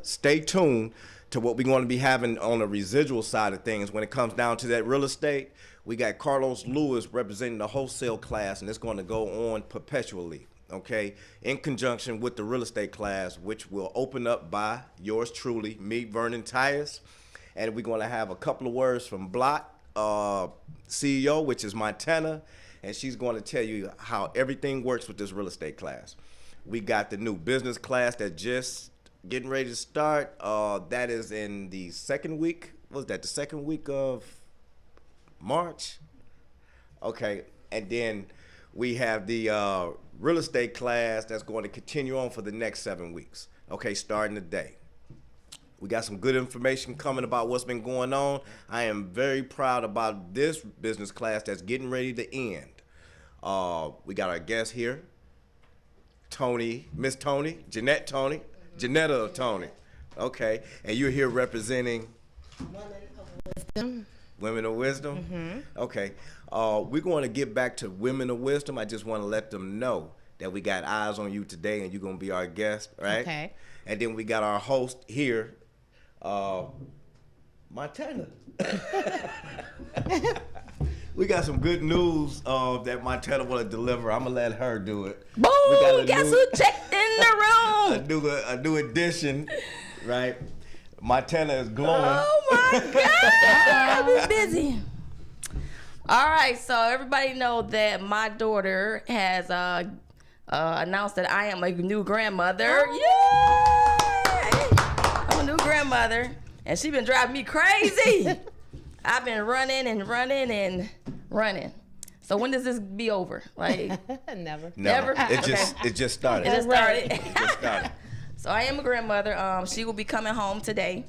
stay tuned to what we're going to be having on the residual side of things. When it comes down to that real estate, we got Carlos Lewis representing the wholesale class, and it's going to go on perpetually, okay, in conjunction with the real estate class, which will open up by yours truly, me, Vernon, Tyus. And we're going to have a couple of words from Block CEO, which is Montana, and she's going to tell you how everything works with this real estate class. We got the new business class that just getting ready to start. That is in the second week. What was that, the second week of March? Okay, and then we have the real estate class that's going to continue on for the next 7 weeks. Okay, starting today. We got some good information coming about what's been going on. I am very proud about this business class that's getting ready to end. We got our guest here, Toney, Miss Toney, Janetta Toney. Okay, and you're here representing Women of Wisdom. Mm-hmm. Okay, we're going to get back to Women of Wisdom. I just want to let them know that we got eyes on you today, and you're going to be our guest, right? Okay. And then we got our host here, Montana. We got some good news that Montana want to deliver. I'm gonna let her do it. Boom! Guess who checked in the room? a new addition, right? Montana is glowing. Oh my God! I've been busy. All right, so everybody know that my daughter has announced that I am a new grandmother. Yay! I'm a new grandmother, and she been driving me crazy. I've been running. So when does this be over? Like Never. It just started. It just started. So I am a grandmother. She will be coming home today.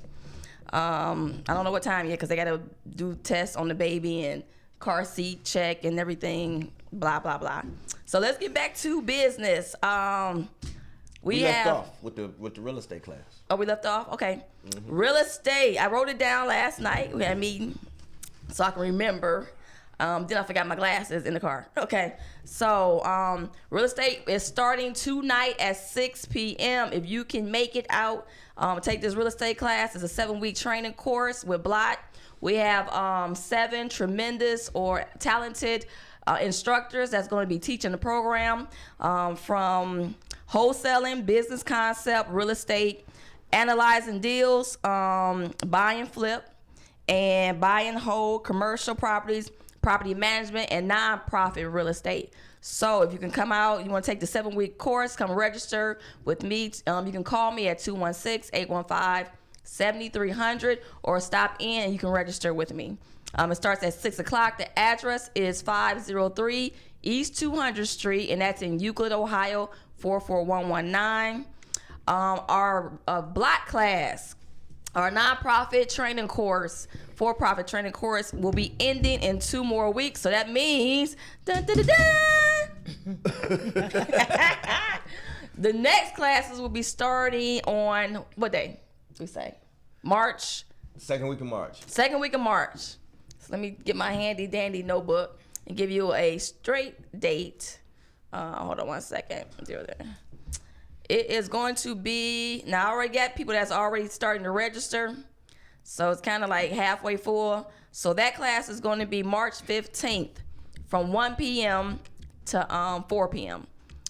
I don't know what time yet because they got to do tests on the baby and car seat check and everything. Blah blah blah. So let's get back to business. We left off with the real estate class. Oh, we left off? Okay. Mm-hmm. Real estate. I wrote it down last night. We had a meeting so I can remember. Then I forgot my glasses in the car. Okay. So real estate is starting tonight at 6 p.m. If you can make it out, take this real estate class. It's a 7-week training course with Blot. We have 7 tremendous or talented instructors that's going to be teaching the program from wholesaling, business concept, real estate, analyzing deals, buy and flip, and buy and hold commercial properties, property management, and nonprofit real estate. So if you can come out, you want to take the 7-week course, come register with me. You can call me at 216-815-7300 or stop in and you can register with me. It starts at 6 o'clock. The address is 503 East 200th Street, and that's in Euclid, Ohio, 44119. Our Black class, our nonprofit training course, for-profit training course will be ending in 2 more weeks. So that means, dun, dun, dun, dun. The next classes will be starting on, what day? We say March. Second week of March. Second week of March. So let me get my handy dandy notebook and give you a straight date. Hold on one second. It is going to be, now I already got people that's already starting to register. So it's kind of like halfway full. So that class is going to be March 15th from 1 p.m. to 4 p.m.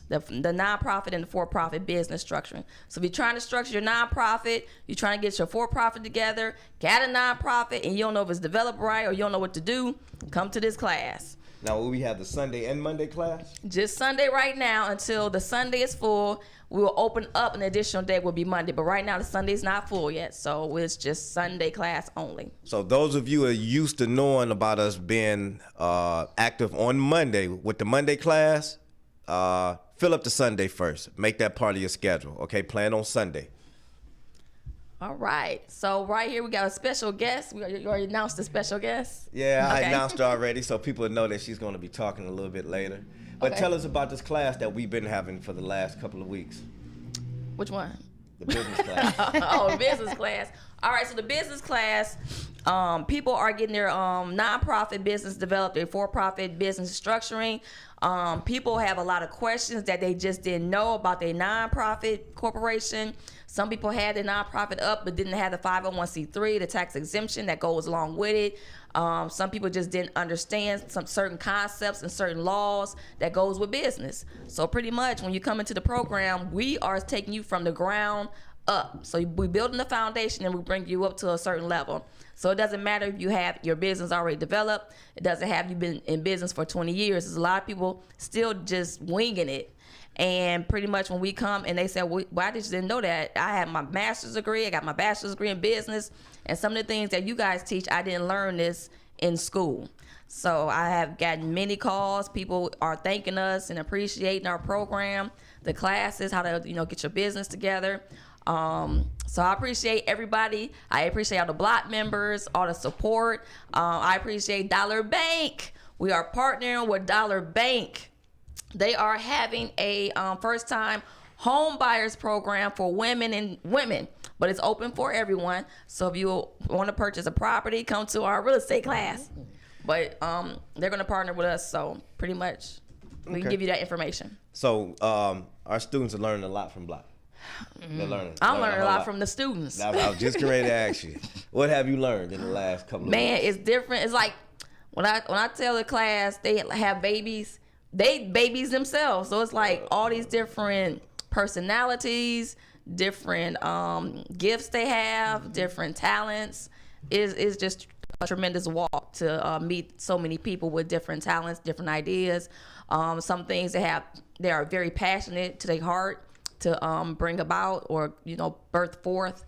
The nonprofit and the for-profit business structuring. So if you're trying to structure your nonprofit, you're trying to get your for-profit together, got a nonprofit, and you don't know if it's developed right or you don't know what to do, come to this class. Now, will we have the Sunday and Monday class? Just Sunday right now until the Sunday is full. We will open up an additional day will be Monday. But right now, the Sunday's not full yet. So it's just Sunday class only. So those of you who are used to knowing about us being active on Monday, with the Monday class, fill up the Sunday first. Make that part of your schedule. Okay, plan on Sunday. All right. So right here we got a special guest. You already announced the special guest? Yeah, okay. I announced her already, so people know that she's going to be talking a little bit later. But okay. Tell us about this class that we've been having for the last couple of weeks. Which one? The business class. Oh, business class. All right, so the business class, people are getting their nonprofit business developed, their for-profit business structuring. People have a lot of questions that they just didn't know about their nonprofit corporation. Some people had their nonprofit up but didn't have the 501c3, the tax exemption that goes along with it. Some people just didn't understand some certain concepts and certain laws that goes with business. So pretty much when you come into the program, we are taking you from the ground up. So we building the foundation and we bring you up to a certain level. So it doesn't matter if you have your business already developed. It doesn't have you been in business for 20 years. There's a lot of people still just winging it. And pretty much when we come and they say, well, I just didn't know that. I have my master's degree. I got my bachelor's degree in business. And some of the things that you guys teach, I didn't learn this in school. So I have gotten many calls. People are thanking us and appreciating our program, the classes, how to get your business together. So I appreciate everybody. I appreciate all the block members, all the support. I appreciate Dollar Bank. We are partnering with Dollar Bank. They are having a first-time home buyers program for women, but it's open for everyone. So if you want to purchase a property, come to our real estate class. But they're going to partner with us, so pretty much we can give you that information. So our students are learning a lot from Block. They're learning. I'm learning a lot from the students. I was just getting ready to ask you, what have you learned in the last couple of Man, months? it's different. It's like when I tell the class they have babies, they babies themselves. So it's like all these different personalities, different gifts they have, different talents. Is just a tremendous walk to meet so many people with different talents, different ideas. Some things they are very passionate to their heart to bring about or birth forth.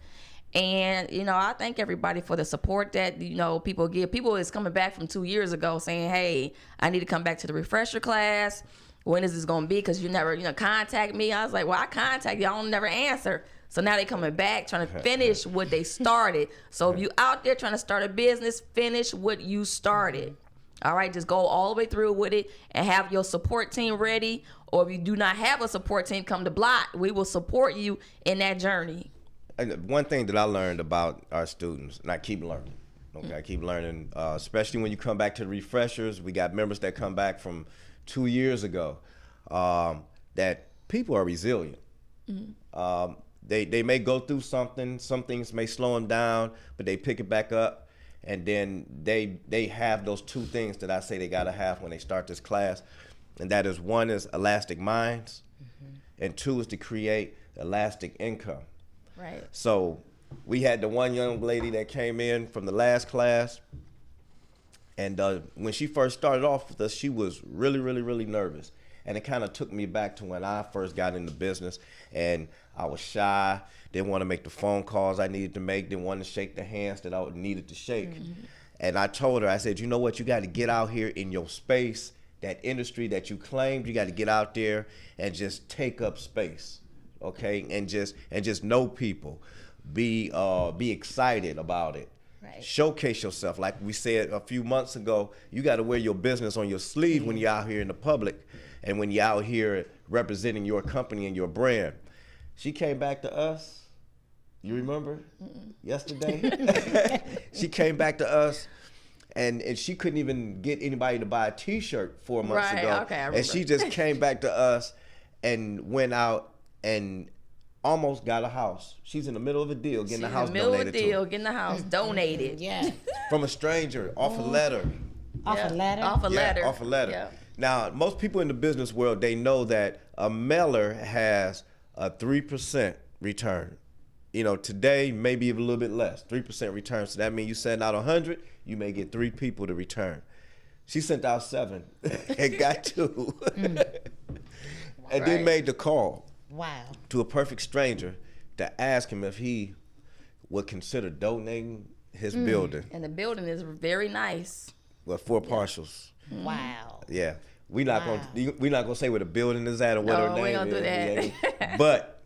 And I thank everybody for the support that people give. People is coming back from 2 years ago saying, hey, I need to come back to the refresher class. When is this going to be? Because you never contact me. I was like, well, I contact you, I don't never answer. So now they coming back trying to finish what they started. So if you out there trying to start a business, finish what you started. All right, just go all the way through with it and have your support team ready. Or if you do not have a support team, come to Block. We will support you in that journey. One thing that I learned about our students, and I keep learning, okay, I keep learning, especially when you come back to the refreshers. We got members that come back from 2 years ago, that people are resilient. They may go through something, some things may slow them down, but they pick it back up. And then they have those two things that I say they gotta have when they start this class. And that is, one is elastic minds, and two is to create elastic income. Right. So we had the one young lady that came in from the last class, and when she first started off with us, she was really, really, really nervous. And it kind of took me back to when I first got into business, and I was shy, didn't want to make the phone calls I needed to make, didn't want to shake the hands that I needed to shake. And I told her, I said, you know what, you got to get out here in your space, that industry that you claimed, you got to get out there and just take up space, okay? And just know people, be excited about it. Right. Showcase yourself. Like we said a few months ago, you got to wear your business on your sleeve when you're out here in the public and when you're out here representing your company and your brand. She came back to us, you remember? Yesterday? She came back to us, and she couldn't even get anybody to buy a T-shirt 4 months ago. Okay, I remember. And she just came back to us and went out and almost got a house. She's in the middle of a deal, getting the house donated to her. Getting the house donated. Yeah. From a stranger, off a letter. Off a letter? Off a letter. Off a letter. Yeah. Now, most people in the business world, they know that a mailer has a 3% return. Today, maybe even a little bit less, 3% return. So that means you send out 100, you may get 3 people to return. She sent out 7 and got 2. And then made the call. Wow. To a perfect stranger to ask him if he would consider donating his building. And the building is very nice. Well, 4 partials. Wow. Yeah. We're not gonna say where the building is at or what her name is. We don't do that. But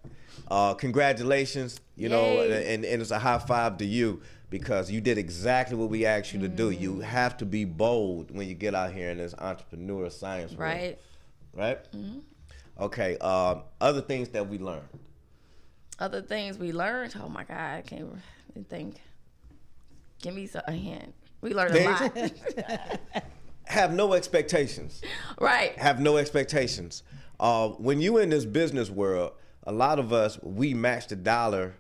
congratulations, and it's a high five to you, because you did exactly what we asked you to do. You have to be bold when you get out here in this entrepreneur science world. Right? Okay. Other things that we learned. Other things we learned? Oh my God, I can't think. Give me a hint. We learned a lot. Have no expectations. Right. Have no expectations. When you in this business world, a lot of us, we match the dollar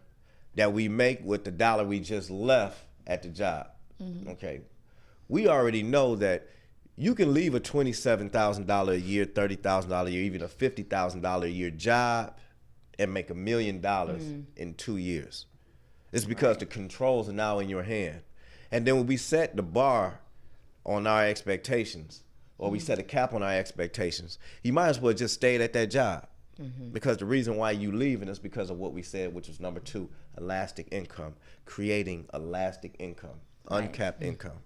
that we make with the dollar we just left at the job. Okay. We already know that you can leave a $27,000 a year, $30,000 a year, even a $50,000 a year job and make $1 million in 2 years. It's because the controls are now in your hand. And then when we set the bar on our expectations, or we set a cap on our expectations, you might as well just stay at that job. Because the reason why you leaving is because of what we said, which was number 2, elastic income, creating elastic income, uncapped income.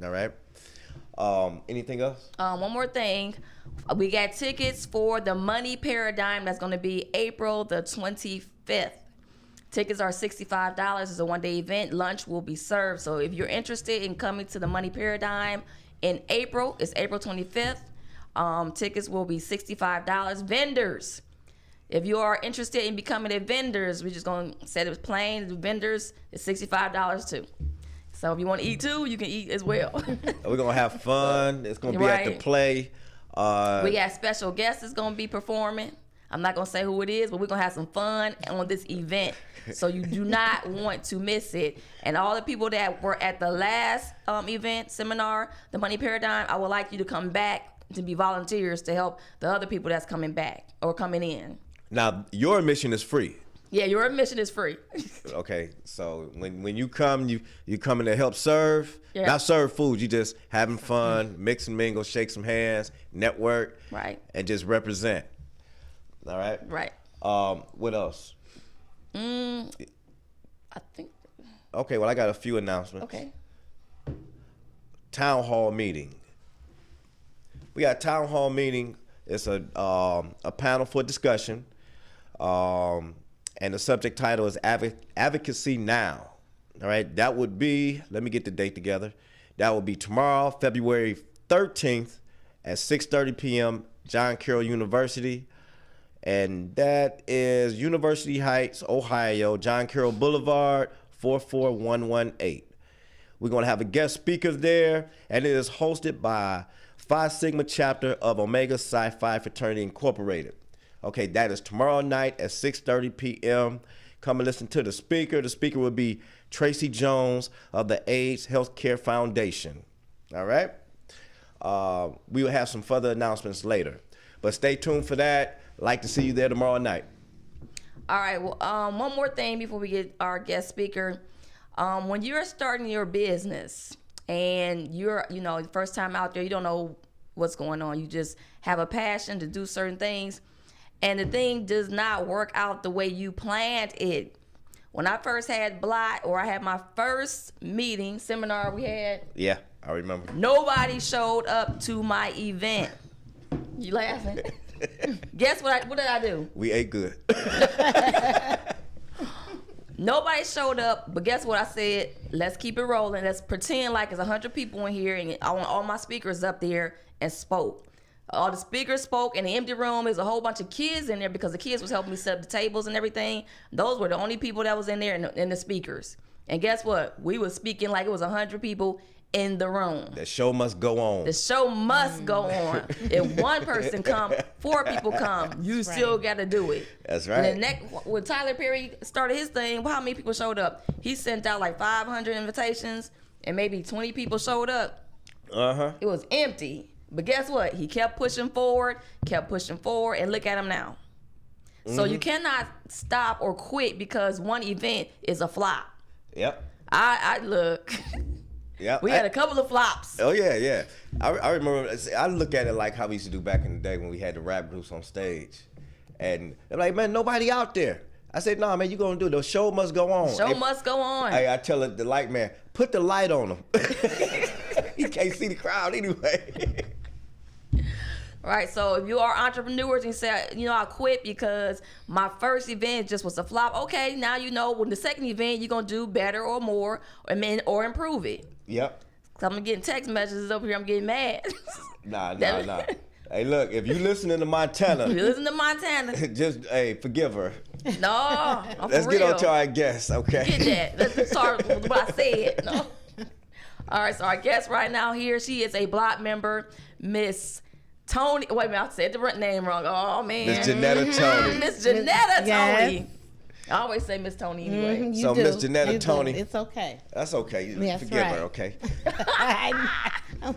All right. Anything else? One more thing. We got tickets for the Money Paradigm. That's going to be April the 25th. Tickets are $65. It's a one-day event. Lunch will be served. So if you're interested in coming to the Money Paradigm in April, it's April 25th. Tickets will be $65. Vendors. If you are interested in becoming a vendors, we're just going to set it plain. The vendors is $65 too. So if you want to eat too, you can eat as well. We're going to have fun. It's going to be at the play. We got special guests that's going to be performing. I'm not going to say who it is, but we're going to have some fun on this event. So you do not want to miss it. And all the people that were at the last event, seminar, the Money Paradigm, I would like you to come back to be volunteers to help the other people that's coming back or coming in. Now, your admission is free. Yeah, your admission is free. Okay, so when you come, you coming to help serve, not serve food. You just having fun, mix and mingle, shake some hands, network, right, and just represent. All right, right. What else? I think. Okay, well I got a few announcements. Okay. Town hall meeting. We got a town hall meeting. It's a panel for discussion. And the subject title is Advocacy Now. All right, that would be, let me get the date together. That would be tomorrow, February 13th at 6:30 p.m., John Carroll University. And that is University Heights, Ohio, John Carroll Boulevard, 44118. We're going to have a guest speaker there, and it is hosted by Phi Sigma chapter of Omega Psi Phi Fraternity Incorporated. Okay, that is tomorrow night at 6:30 p.m. Come and listen to the speaker. The speaker will be Tracy Jones of the AIDS Healthcare Foundation. All right? We will have some further announcements later. But stay tuned for that. Like to see you there tomorrow night. All right. Well, one more thing before we get our guest speaker. When you're starting your business and you're, the first time out there, you don't know what's going on. You just have a passion to do certain things, and the thing does not work out the way you planned it. When I first had Blot, or I had my first meeting, seminar we had. Yeah, I remember. Nobody showed up to my event. You laughing? Guess what did I do? We ate good. Nobody showed up, but guess what I said? Let's keep it rolling. Let's pretend like it's 100 people in here, and I want all my speakers up there and spoke. All the speakers spoke in the empty room. There's a whole bunch of kids in there because the kids was helping me set up the tables and everything. Those were the only people that was in there, and the speakers. And guess what? We was speaking like it was 100 people in the room. The show must go on. The show must go on. If one person come, 4 people come, you still got to do it. That's right. And then when Tyler Perry started his thing, how many people showed up? He sent out like 500 invitations, and maybe 20 people showed up. It was empty. But guess what? He kept pushing forward, and look at him now. So you cannot stop or quit because one event is a flop. Yep. I look. Yeah, we had a couple of flops. Oh yeah. I remember. I look at it like how we used to do back in the day when we had the rap groups on stage, and they're like, "Man, nobody out there." I said, "Nah, man, you gonna do it. The show must go on. Show must go on." I tell the light man, put the light on him. He can't see the crowd anyway. Right, so if you are entrepreneurs and you say, I quit because my first event just was a flop. Okay, now you know when the second event you're gonna do better or more, or improve it. Yep. Cause I'm getting text messages over here. I'm getting mad. Nah. Hey, look, if you listening to Montana, just forgive her. No, let's get on to our guest, okay? Get that. Let's start with what I said. No. All right, so our guest right now here, she is a Block member, Miss Toney. Wait a minute, I said the name wrong. Oh man. Miss Janetta Toney. Miss Janetta Toney. I always say Miss Toney anyway. Mhm, you So, do. Miss Janetta You do. Toney. It's okay. That's okay. That's Forgive right. her, okay?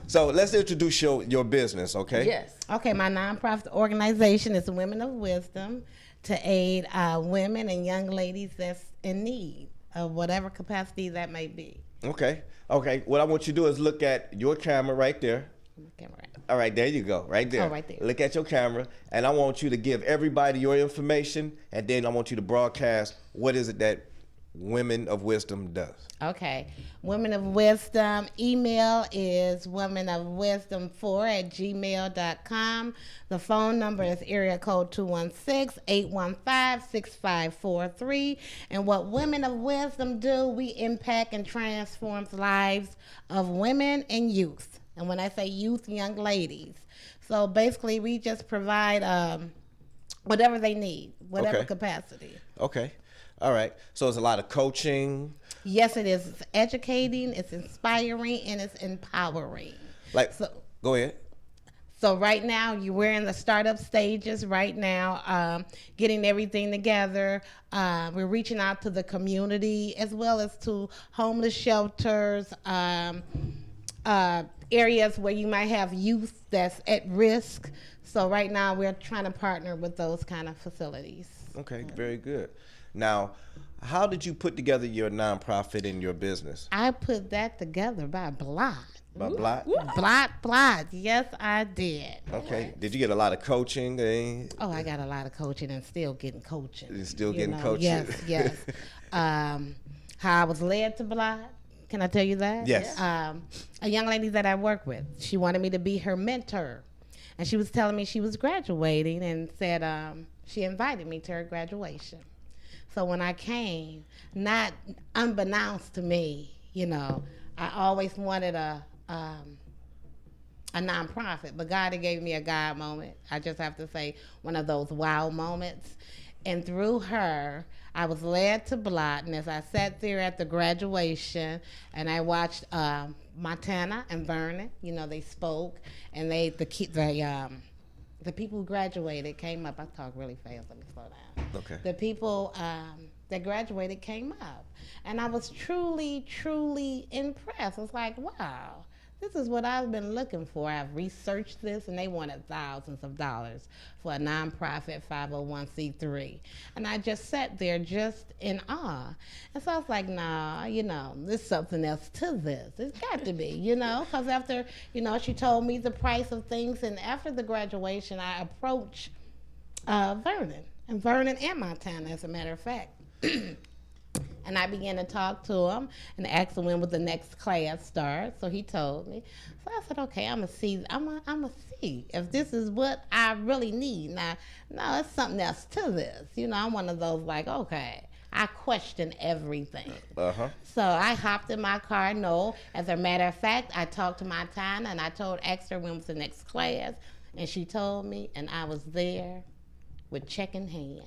So let's introduce your business, okay? Yes. Okay, my nonprofit organization is Women of Wisdom to aid women and young ladies that's in need of whatever capacity that may be. Okay. Okay. What I want you to do is look at your camera right there. Okay, right. All right, there you go, right there. Oh, right there. Look at your camera, and I want you to give everybody your information, and then I want you to broadcast what is it that Women of Wisdom does. Okay. Women of Wisdom, email is womenofwisdom4@gmail.com. The phone number is area code 216-815-6543. And what Women of Wisdom do, we impact and transform lives of women and youth. And when I say youth, young ladies. So basically, we just provide whatever they need, whatever Okay. capacity. Okay. All right. So it's a lot of coaching. Yes, it is. It's educating, it's inspiring, and it's empowering. Go ahead. So right now, we're in the startup stages right now, getting everything together. We're reaching out to the community as well as to homeless shelters, areas where you might have youth that's at risk. So right now, we're trying to partner with those kind of facilities. Okay, very good. Now, how did you put together your nonprofit and your business? I put that together by blot. By Blot? Blot. Yes, I did. Okay. Did you get a lot of coaching? Oh, I got a lot of coaching and still getting coaching. You're still getting coaching? Yes. How I was led to Blot. Can I tell you that? Yes. A young lady that I work with, she wanted me to be her mentor. And she was telling me she was graduating and said she invited me to her graduation. So when I came, not unbeknownst to me, I always wanted a nonprofit, but God had gave me a God moment. I just have to say, one of those wow moments. And through her, I was led to Blot, and as I sat there at the graduation, and I watched Montana and Vernon, they spoke, and the people who graduated came up. I talk really fast. Let me slow down. Okay. The people that graduated came up, and I was truly, truly impressed. I was like, wow, this is what I've been looking for. I've researched this, and they wanted thousands of dollars for a nonprofit 501c3. And I just sat there just in awe. And so I was like, nah, there's something else to this. It's got to be, because after, she told me the price of things. And after the graduation, I approached Vernon and Montana, as a matter of fact. And I began to talk to him and asked him when would the next class start. So he told me. So I said, okay, I'm gonna see if this is what I really need. Now, no, it's something else to this. I'm one of those like, okay, I question everything. Uh-huh. So I hopped in my car. No, as a matter of fact, I talked to Montana and I asked her when was the next class, and she told me, and I was there with check in hand.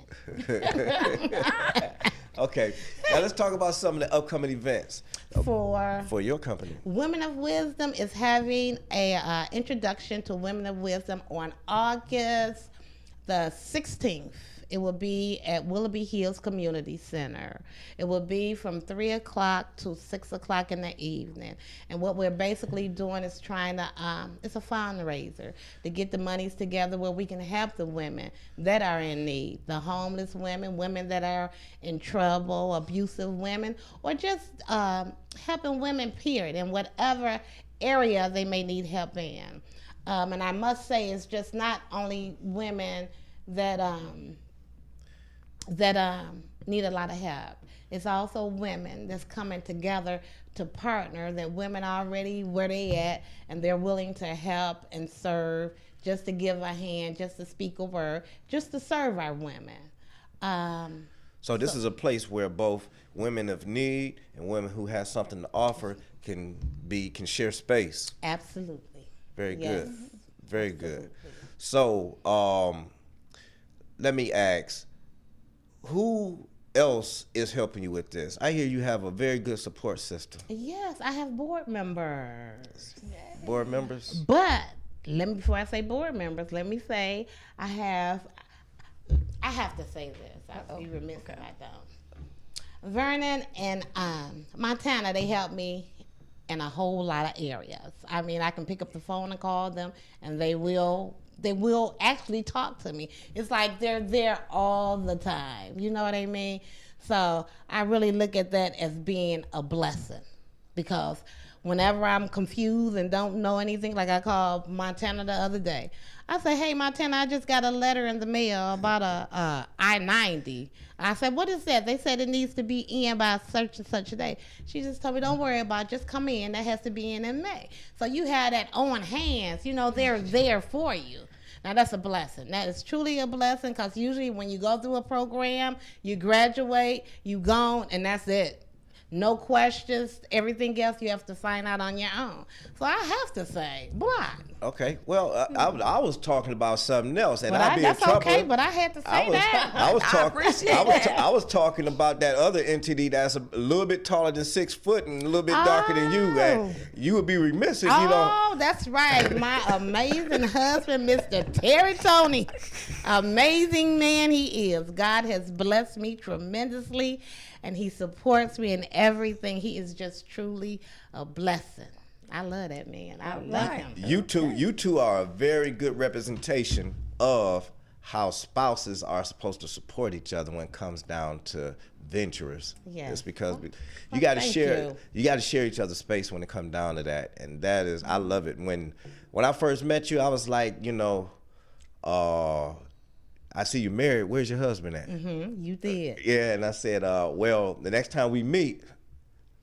Okay, now let's talk about some of the upcoming events for your company. Women of Wisdom is having a introduction to Women of Wisdom on August the 16th. It will be at Willoughby Hills Community Center. It will be from 3 o'clock to 6 o'clock in the evening. And what we're basically doing is trying to, it's a fundraiser to get the monies together where we can help the women that are in need, the homeless women, women that are in trouble, abusive women, or just helping women, period, in whatever area they may need help in. And I must say, it's just not only women that need a lot of help. It's also women that's coming together to partner, that women already where they at, and they're willing to help and serve, just to give a hand, just to speak a word, just to serve our women. So this is a place where both women of need and women who have something to offer can share space. Absolutely. Very Yes. good. Very good. So let me ask, who else is helping you with this? I hear you have a very good support system. Yes, I have board members. Board members? But before I say board members, let me say I have to say this. I'd be remiss if I don't. Vernon and Montana, they help me in a whole lot of areas. I mean, I can pick up the phone and call them, and they will actually talk to me. It's like they're there all the time. You know what I mean? So I really look at that as being a blessing, because whenever I'm confused and don't know anything, like I called Montana the other day. I said, hey, Montana, I just got a letter in the mail about a I-90. I said, what is that? They said it needs to be in by such and such a day. She just told me, don't worry about it. Just come in. That has to be in May. So you have that on hands. You know, they're there for you. Now, that's a blessing. That is truly a blessing, because usually when you go through a program, you graduate, you gone, and that's it. No questions. Everything else you have to find out on your own. So I have to say, block. Okay. Well, I was talking about something else, and But I'd be in that's trouble. okay, but I had to say that. I was talking about that other entity that's a little bit taller than 6 foot and a little bit darker than you. And you would be remiss if you don't. Oh, that's right. My amazing husband, Mr. Toney. Amazing man he is. God has blessed me tremendously, and he supports me in everything. He is just truly a blessing. I love that man. I love him. You two are a very good representation of how spouses are supposed to support each other when it comes down to venturers. Yeah. It's because you got to thank share. you. You got to share each other's space when it comes down to that, and that is, I love it. When I first met you, I was like, I see you married. Where's your husband at? Mm-hmm, you did. Yeah, and I said, well, the next time we meet,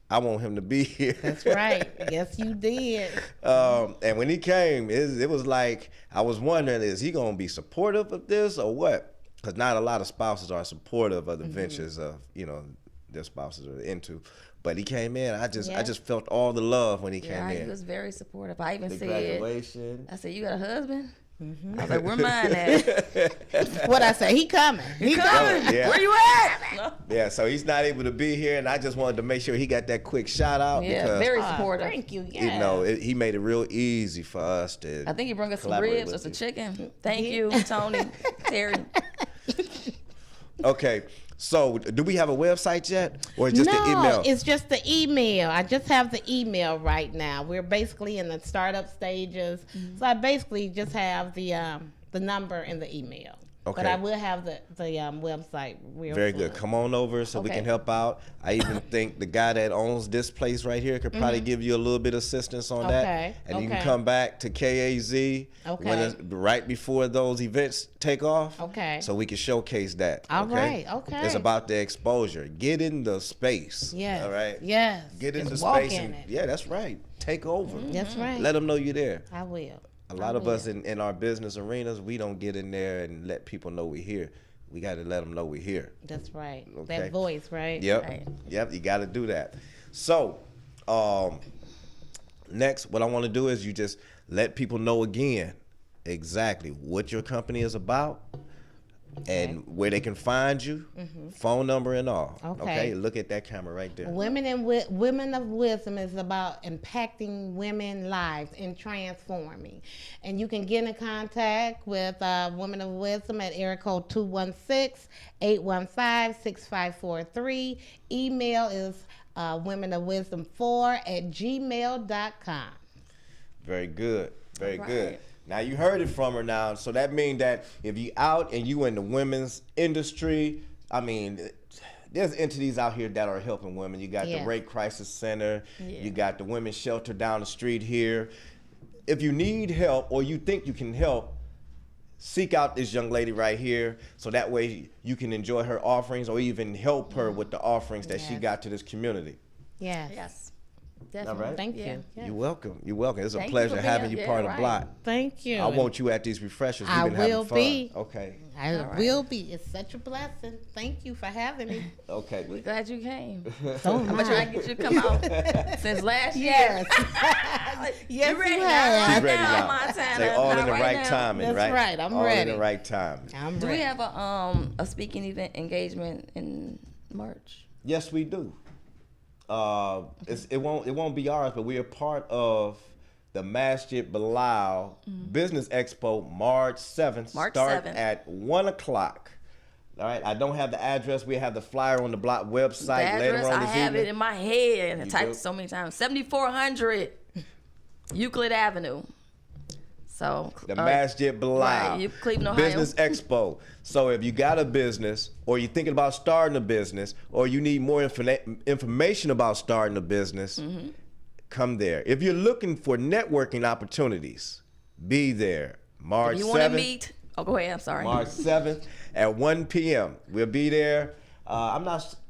I want him to be here. That's right. Yes, you did. And when he came, it was like, I was wondering, is he going to be supportive of this or what? Because not a lot of spouses are supportive of the ventures of, their spouses are into. But he came in. I just felt all the love when he came in. He was very supportive. I even Congratulations. I said, you got a husband? I was like, where mine at? What I say? He coming. He coming. Yeah. Where you at? Yeah, so he's not able to be here, and I just wanted to make sure he got that quick shout out because very supportive. Thank you. Yeah. he made it real easy for us to. I think he brought us some collaborate ribs or with some you. chicken. Thank you, Toney, Terry. Okay, so do we have a website yet, or just the email? No, it's just the email. I just have the email right now. We're basically in the startup stages, so I basically just have the number and the email. Okay. But I will have the website real Very soon. good. Come on over so we Okay. can help out. I even think the guy that owns this place right here could probably give you a little bit of assistance on that. Okay, And you can okay. come back to KAZ Okay. right before those events take off. Okay. So we can showcase that. All okay? right, okay. It's about the exposure. Get in the space. Yes. All right. Yes. Get in Just the walk space. in And, it. yeah, that's right. Take over. That's right. Let them know you're there. I will. A lot of us in our business arenas, we don't get in there and let people know we're here. We got to let them know we're here. That's right. Okay. That voice, right? Yep. Right. Yep. You got to do that. So, next, what I want to do is you just let people know again exactly what your company is about and where they can find you, phone number and all. Okay. Look at that camera right there. Women of Wisdom is about impacting women's lives and transforming. And you can get in contact with Women of Wisdom at area code 216-815-6543. Email is womenofwisdom4@gmail.com. Very good. Very All good. right. Now you heard it from her now, so that means that if you out and you in the women's industry, I mean, there's entities out here that are helping women. You got Yeah. the Rape Crisis Center, Yeah. you got the Women's Shelter down the street here. If you need help or you think you can help, seek out this young lady right here so that way you can enjoy her offerings or even help her with the offerings that she Yes. got to this community. Yes. Yes. Definitely. right. Thank Yeah. you. Yes. You're welcome. You're welcome. It's a Thank you pleasure for having being- you yeah, part of right. Block. Thank you. I want you at these refreshers. We've I been having will fun. be. Okay. I All right. will be. It's such a blessing. Thank you for having me. Okay. Glad you came. So I'm gonna try to get you to come out since last year. Yes. Yes, You ready you now? have. She's ready now. Montana. Say all in Not the right now. timing, That's right? right, I'm all ready. in the right time. I'm Do ready. we have a speaking event engagement in March? Yes, we do. It won't be ours, but we are part of the Masjid Bilal Business Expo March 7th. March Start 7th. at 1:00. All right, I don't have the address. We have the flyer on the block website The later address, on I this have evening. it in my head and I You typed do? it so many times. 7400 Euclid Avenue. So The Masjid Bilal right, Cleveland, Ohio. Business Expo. So if you got a business, or you're thinking about starting a business, or you need more information about starting a business, come there. If you're looking for networking opportunities, be there. March If you want to 7th. meet, go ahead. I'm sorry. March 7th at 1 p.m. We'll be there.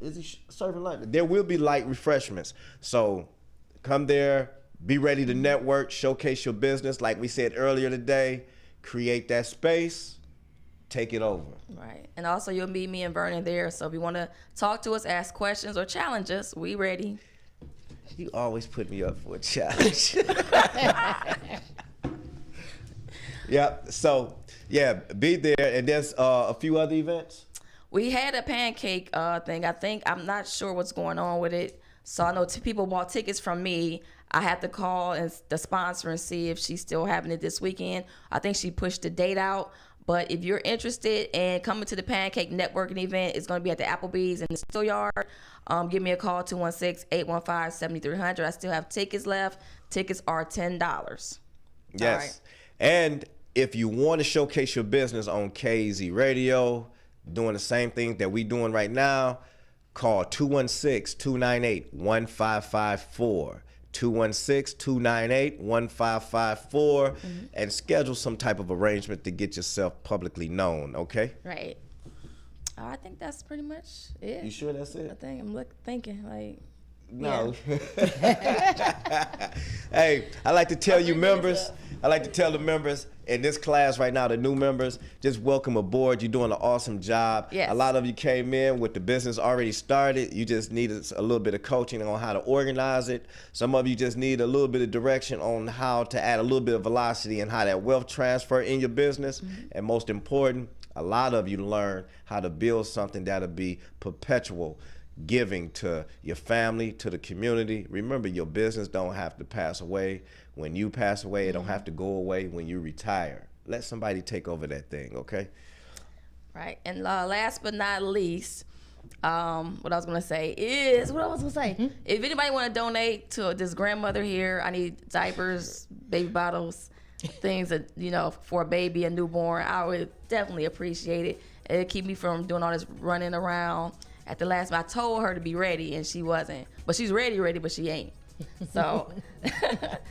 Is he serving lunch? There will be light refreshments. So come there, be ready to network, showcase your business. Like we said earlier today, create that space, take it over. Right. And also you'll meet me and Vernon there. So if you want to talk to us, ask questions, or challenge us, we ready. You always put me up for a challenge. Yep. So, yeah, be there. And there's a few other events. We had a pancake thing. I'm not sure what's going on with it. So I know people bought tickets from me. I had to call and the sponsor and see if she's still having it this weekend. I think she pushed the date out. But if you're interested in coming to the Pancake Networking event, it's going to be at the Applebee's in the Steel Yard. Give me a call, 216-815-7300. I still have tickets left. Tickets are $10. Yes. Right. And if you want to showcase your business on KZ Radio, doing the same thing that we doing right now, call 216-298-1554. 216-298-1554 and schedule some type of arrangement to get yourself publicly known, okay? Right. I think that's pretty much it. You sure that's it? I think I'm thinking like. No. Hey, I like to tell you members, I like to tell the members in this class right now, the new members, just welcome aboard. You're doing an awesome job. Yes. A lot of you came in with the business already started. You just needed a little bit of coaching on how to organize it. Some of you just need a little bit of direction on how to add a little bit of velocity and how that wealth transfer in your business. And most important, a lot of you learn how to build something that'll be perpetual, giving to your family, to the community. Remember, your business don't have to pass away. When you pass away, it don't have to go away when you retire. Let somebody take over that thing, okay? Right. And last but not least, what I was going to say is, if anybody want to donate to this grandmother here, I need diapers, baby bottles, things that, for a baby, a newborn, I would definitely appreciate it. It'll keep me from doing all this running around. At the last, I told her to be ready, and she wasn't. But she's ready, but she ain't. So,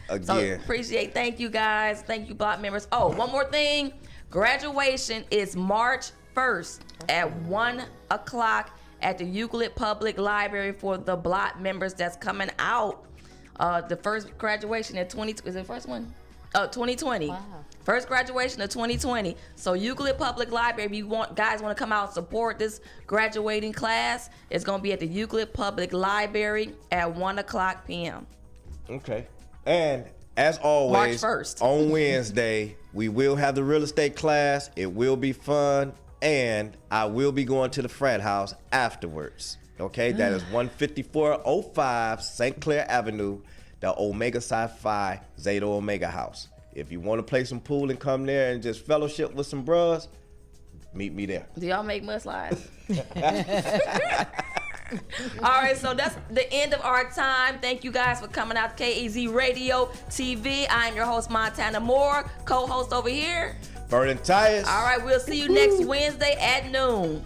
Again. Thank you guys. Thank you, block members. Oh, one more thing. Graduation is March 1st at 1 o'clock at the Euclid Public Library for the block members that's coming out. The first graduation in 2020. Wow. First graduation of 2020. So Euclid Public Library, if you guys want to come out and support this graduating class, it's going to be at the Euclid Public Library at 1 o'clock p.m. Okay. And as always, March 1st. on Wednesday, we will have the real estate class. It will be fun. And I will be going to the frat house afterwards. Okay, that is 15405 St. Clair Avenue, the Omega Psi Phi Zeta Omega house. If you want to play some pool and come there and just fellowship with some bros, meet me there. Do y'all make mudslides? All right, so that's the end of our time. Thank you guys for coming out to KEZ Radio TV. I am your host, Montana Moore, co-host over here. Vernon Tyus. All right, we'll see you next Wednesday at noon.